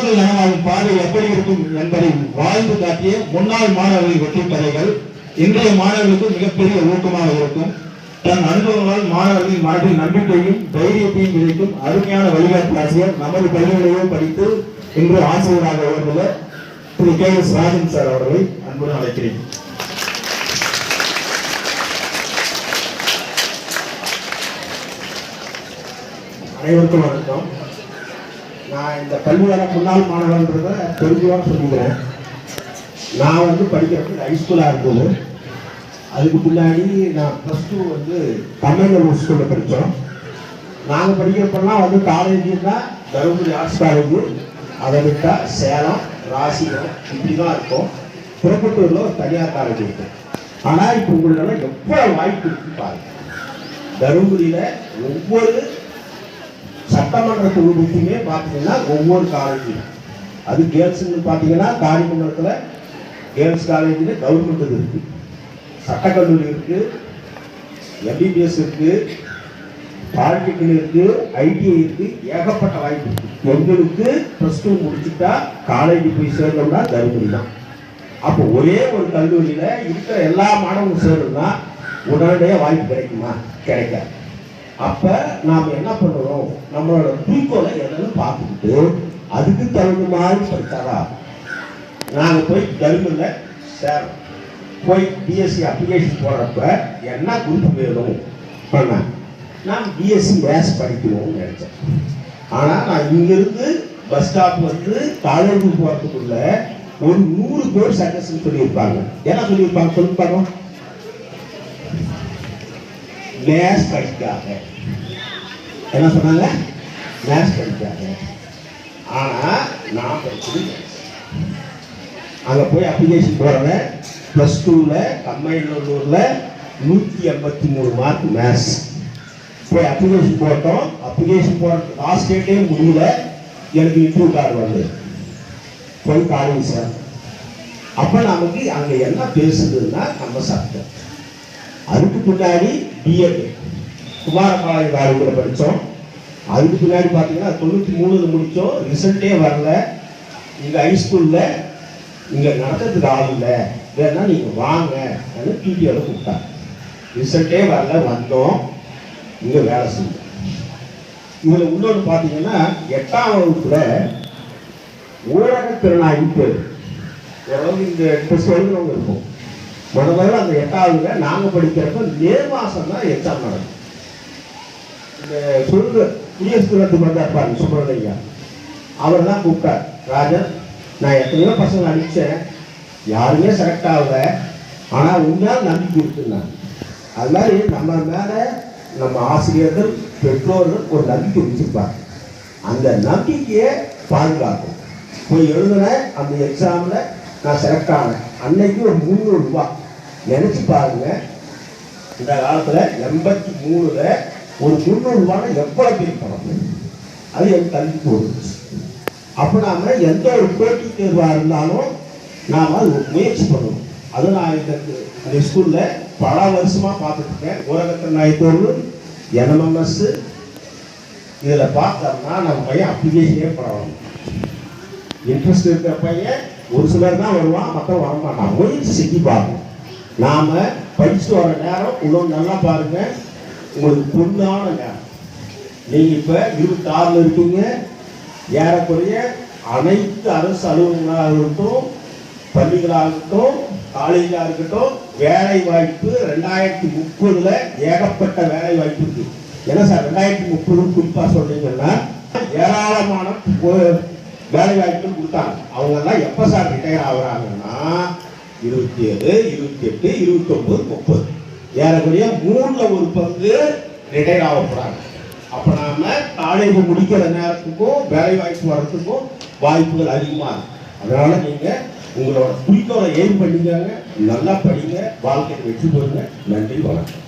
கனவுகள் நனவாகும் பாதை எப்படி இருக்கும் என்பதை வாழ்ந்து காட்டிய முன்னாள் மாணவர்களின் வெற்றி கதைகள் இன்றைய மாணவர்களுக்கு மிகப்பெரிய ஊக்கமாக இருக்கும். தன் அனுபவங்களால் மாணவர்களின் மனதில் நம்பிக்கையும் தைரியத்தையும் விதைக்கும் அருமையான வழிகாட்டு ஆசிரியர் நமது பள்ளிகளிலேயே படித்து இன்று ஆசிரியராக உயர்ந்துள்ள திரு KS ராஜன் சார் அவர்களை அன்புடன் அழைக்கிறேன். அனைவருக்கும் வணக்கம். நான் இந்த பள்ளியோட முன்னாள் மாணவன்றதை தெரிஞ்சுவான்னு சொல்லிக்கிறேன். நான் படிக்கிறது ஹைஸ்கூலாக இருந்தது. அதுக்கு பின்னாடி நான் +2 தமிழ்நாடு ஸ்கூலில் படித்தோம். நாங்கள் படிக்கிறப்பெல்லாம் காலேஜுன்னா தருமபுரி ஆர்ட்ஸ் காலேஜு, அதை விட்டால் சேலம், ராசிபுரம் இப்படி தான் இருக்கும். திருப்பத்தூரில் ஒரு தனியார் காலேஜ் இருக்கும். ஆனால் இப்போ உங்களெல்லாம் எவ்வளோ வாய்ப்பு இருக்கு பாருங்க. தருமபுரியில் ஒவ்வொரு சட்டமன்ற தொகுதிக்குமே பார்த்தீங்கன்னா ஒவ்வொரு காலேஜும், அது கேர்ள்ஸுன்னு பார்த்தீங்கன்னா காரிமங்கலத்தில் கேர்ள்ஸ் காலேஜில் கவர்மெண்ட் இருக்குது, சட்டக்கல்லூரி இருக்குது, MBBS இருக்குது, பாலிடெக்னிக் இருக்குது, ITI இருக்குது, ஏகப்பட்ட வாய்ப்பு இருக்குது. எங்களுக்கு +2 முடிச்சுட்டா காலேஜ் போய் சேர்ந்தோம்னா தருமபுரி தான். அப்போ ஒரே ஒரு கல்லூரியில் இருக்கிற எல்லா மாணவர்களும் சேரணும்னா உடனடியாக வாய்ப்பு கிடைக்குமா? கிடைக்காது. அப்போ நாம் என்ன பண்ணுறோம், நம்மளோட குறிக்கோளை என்னன்னு பார்த்துக்கிட்டு அதுக்கு தகுந்த மாதிரி படித்தாரா. நாங்கள் போய் தருமபுரியில் சேரோம். போய் BSc அப்ளிகேஷன் போடுறப்ப என்ன குரூப் வேணும் பண்ணேன். நான் BSc மேத்ஸ் படிக்கணும்னு நினச்சேன். ஆனால் நான் இங்கேருந்து பஸ் ஸ்டாப் காலேஜுக்கு போகிறதுக்குள்ள ஒரு 100 பேர் சஜஷன் சொல்லியிருப்பாங்க. என்ன சொல்லியிருப்பாங்க சொல்லிப்பாங்க? மேத்ஸ் படிக்காக. என்ன சொன்னாங்க? மேத்ஸ் படிக்காக. ஆனால் நான் படிச்சது அங்கே போய் அப்ளிகேஷன் போடுறேன். +2 கம்மைநல்லூரில் 183 மார்க் மேத்ஸ். போய் அப்ளிகேஷன் போட்டோம். அப்ளிகேஷன் போடுறது லாஸ்ட் டேட்டே முடியல. எனக்கு இன்டர்வியூ கார்டு வந்து போய் காலேஜ் சார். அப்போ நமக்கு அங்கே என்ன பேசுதுன்னா நம்ம சட்டம். அதுக்கு பின்னாடி பிஎட் குமாரபாளையம் காலேஜில் படித்தோம். அதுக்கு பின்னாடி பார்த்தீங்கன்னா 93 முடித்தோம். ரிசல்ட்டே வரல. இங்கே ஹைஸ்கூலில் இங்கே நடத்துறதுக்கு ஆள் இல்லை, வேணா நீங்கள் வாங்க PTOவில் கூப்பிட்டாங்க. ரிசல்ட்டே வரல. வந்தோம், இங்கே வேலை செஞ்சோம். இதில் இன்னொன்று பார்த்தீங்கன்னா 8ஆம் வகுப்பில் ஊரக திறனாய்வு பேர் ஓரளவு இந்த டெஸ்ட் எழுதுனவங்க இருக்கும். முதல்ல அந்த 8ஆவதுல நாங்கள் படிக்கிறப்ப மே மாதம் தான் எக்ஸாம் நடக்கும். இந்த குடியரசு தினத்துக்கு வந்தார் பாருங்க சுப்பிரமணியா, அவர் தான் கூப்பிட்டார். ராஜன், நான் எத்தனையோ பசங்க அடித்தேன், யாருமே செலக்ட் ஆகலை, ஆனால் உண்மையாக நம்பிக்கை இருக்குன்னாங்க. அது மாதிரி நம்ம மேலே நம்ம ஆசிரியர்கள் பெற்றோர்கள் ஒரு நம்பிக்கை வச்சுருப்பாங்க. அந்த நம்பிக்கையை பாதுகாக்கும். போய் எழுதுனேன். அந்த எக்ஸாமில் நான் செலக்ட் ஆனேன். அன்னைக்கு ஒரு 300 ரூபா. நினச்சி பாருங்க, இந்த காலத்தில் 83ல் ஒரு 300 ரூபான்னு எவ்வளோ பேர் பணம். அது எனக்கு கல்வி போடுச்சு. அப்போ நாம் எந்த ஒரு போட்டித் தேர்வாக இருந்தாலும் நாம் அது முயற்சி பண்ணணும். அது நான் இந்த ஸ்கூலில் பல வருஷமாக பார்த்துட்ருக்கேன். ஊரகத்திறனாய்வு தேர்வு, NMMS இதில் பார்த்தோம்னா நம்ம பையன் அப்ளிகேஷனே பண்ணணும். இன்ட்ரெஸ்ட் இருக்கிற பையன் ஒரு சிலர் தான் வருவான், மற்றவங்க வரமாட்டான். முயற்சி செஞ்சு பார்க்கணும். நாம் படிச்சுட்டு வர நேரம் இன்னொன்று நல்லா பாருங்கள், உங்களுக்கு பொண்ணான நேரம். நீங்கள் இப்போ 26 இருக்கீங்க. ஏறக்குறைய அனைத்து அரசு அலுவலகங்களாக இருக்கட்டும், பள்ளிகளாகட்டும், காலேஜாக இருக்கட்டும், வேலை வாய்ப்பு 2030 ஏகப்பட்ட வேலை வாய்ப்பு இருக்கு. என்ன சார் 2030 குறிப்பாக சொல்றீங்கன்னா ஏராளமான வேலை வாய்ப்புகள் கொடுத்தாங்க. அவங்கெல்லாம் எப்போ சார் ரிட்டையர் ஆகுறாங்கன்னா 27, 28, 29, 30 ஏறக்குறைய 3ல் ஒரு பங்கு ரிட்டையர் ஆக போகிறாங்க. அப்போ நாம் காலேஜ் முடிக்கிற நேரத்துக்கும் வேலை வாய்ப்பு வர்றதுக்கும் வாய்ப்புகள் அதிகமாக இருக்கும். அதனால் நீங்கள் உங்களோட குறிக்கோளை எய்ம் பண்ணிக்காங்க, நல்லா படிங்க, வாழ்க்கையை வெற்றி பெறுங்க. நன்றி, வணக்கம்.